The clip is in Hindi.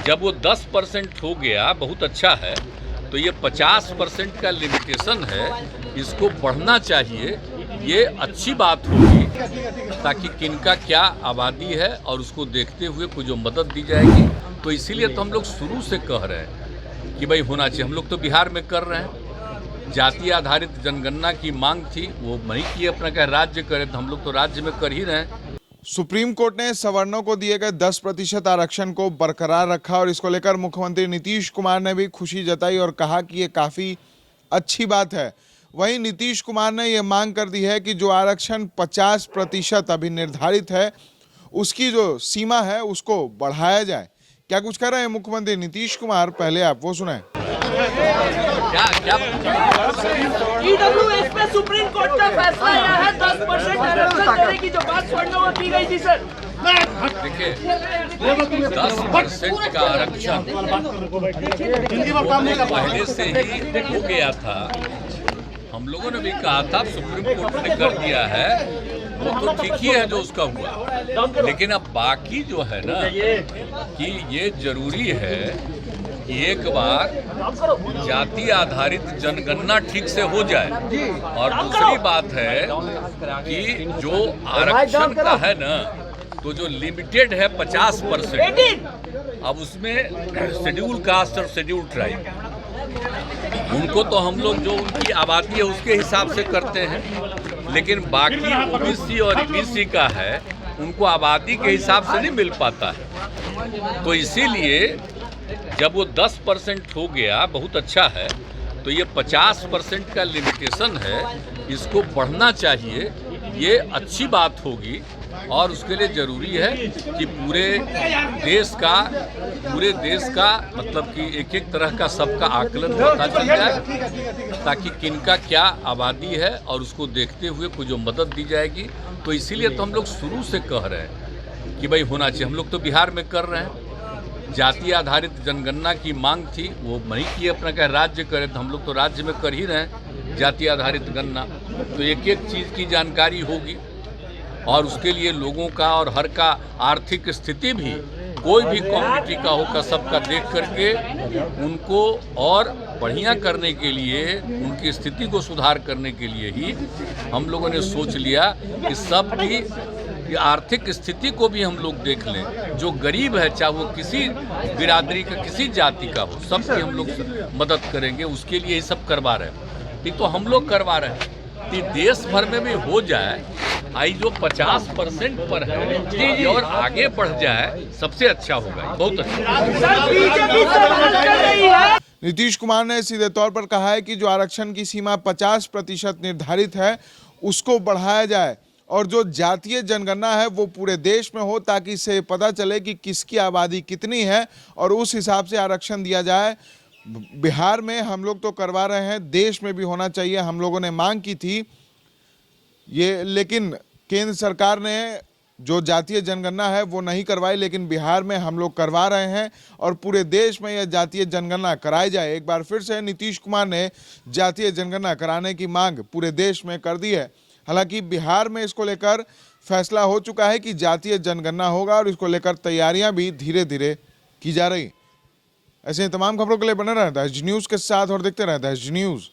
जब वो 10% हो गया बहुत अच्छा है, तो ये 50% का लिमिटेशन है, इसको बढ़ना चाहिए। ये अच्छी बात होगी ताकि किनका क्या आबादी है और उसको देखते हुए कुछ जो मदद दी जाएगी। तो इसीलिए तो हम लोग शुरू से कह रहे हैं कि भाई होना चाहिए। हम लोग तो बिहार में कर रहे हैं, जातीय आधारित जनगणना की मांग थी, वो नहीं किए, अपना क्या राज्य करे, तो हम लोग तो राज्य में कर ही रहे हैं। सुप्रीम कोर्ट ने सवर्णों को दिए गए 10% आरक्षण को बरकरार रखा और इसको लेकर मुख्यमंत्री नीतीश कुमार ने भी खुशी जताई और कहा कि ये काफी अच्छी बात है। वहीं नीतीश कुमार ने यह मांग कर दी है कि जो आरक्षण 50% अभी निर्धारित है, उसकी जो सीमा है उसको बढ़ाया जाए। क्या कुछ कह रहे हैं मुख्यमंत्री नीतीश कुमार, पहले आप वो सुनाएं। ईडब्ल्यूएस पे सुप्रीम कोर्ट का फैसला आया है 10% आरक्षण देने की जो बात स्वर्णों में की गई थी सर। देखिए 10% का आरक्षण पहले से ही हो गया था। हम लोगों ने भी कहा था, सुप्रीम कोर्ट ने कर दिया है, वो तो ठीक ही है जो उसका हुआ। लेकिन अब बाकी जो है ना कि ये जरूरी है कि एक बार जाति आधारित जनगणना ठीक से हो जाए, और दूसरी बात है कि जो आरक्षण का है ना, तो जो लिमिटेड है 50%, अब उसमें शेड्यूल कास्ट और शेड्यूल ट्राइब, उनको तो हम लोग जो उनकी आबादी है उसके हिसाब से करते हैं, लेकिन बाकी ओबीसी और ईबीसी का है, उनको आबादी के हिसाब से नहीं मिल पाता है। तो इसीलिए जब वो 10% हो गया बहुत अच्छा है, तो ये 50% का लिमिटेशन है, इसको बढ़ना चाहिए। ये अच्छी बात होगी और उसके लिए ज़रूरी है कि पूरे देश का मतलब कि एक एक तरह का सबका आकलन पता चल जाए, ताकि किनका क्या आबादी है और उसको देखते हुए कुछ जो मदद दी जाएगी। तो इसीलिए तो हम लोग शुरू से कह रहे हैं कि भाई होना चाहिए। हम लोग तो बिहार में कर रहे हैं, जातीय आधारित जनगणना की मांग थी, वो नहीं किए, अपना क्या राज्य करे, तो हम लोग तो राज्य में कर ही रहे हैं जातीय आधारित गणना। तो एक एक चीज़ की जानकारी होगी और उसके लिए लोगों का और हर का आर्थिक स्थिति भी, कोई भी कम्युनिटी का होगा, सबका देख करके उनको और बढ़िया करने के लिए, उनकी स्थिति को सुधार करने के लिए ही हम लोगों ने सोच लिया कि सबकी आर्थिक स्थिति को भी हम लोग देख लें। जो गरीब है, चाहे वो किसी बिरादरी का, किसी जाति का हो, सबकी हम लोग मदद करेंगे। उसके लिए ये सब करवा रहे हैं। ये तो हम लोग करवा रहे हैं कि देश भर में भी हो जाए। आई जो 50% पर है और आगे बढ़ जाए, सबसे अच्छा होगा, बहुत अच्छा। नीतीश कुमार ने सीधे तौर पर कहा है कि जो आरक्षण की सीमा 50% निर्धारित है, उसको बढ़ाया जाए और जो जातीय जनगणना है वो पूरे देश में हो, ताकि इससे पता चले कि किसकी आबादी कितनी है और उस हिसाब से आरक्षण दिया जाए। बिहार में हम लोग तो करवा रहे हैं, देश में भी होना चाहिए, हम लोगों ने मांग की थी ये, लेकिन केंद्र सरकार ने जो जातीय जनगणना है वो नहीं करवाई, लेकिन बिहार में हम लोग करवा रहे हैं और पूरे देश में यह जातीय जनगणना कराई जाए। एक बार फिर से नीतीश कुमार ने जातीय जनगणना कराने की मांग पूरे देश में कर दी है। हालांकि बिहार में इसको लेकर फैसला हो चुका है कि जातीय जनगणना होगा और इसको लेकर तैयारियां भी धीरे धीरे की जा रही। ऐसे तमाम खबरों के लिए बने रहता है एच न्यूज़ के साथ और देखते रहता है एच न्यूज़।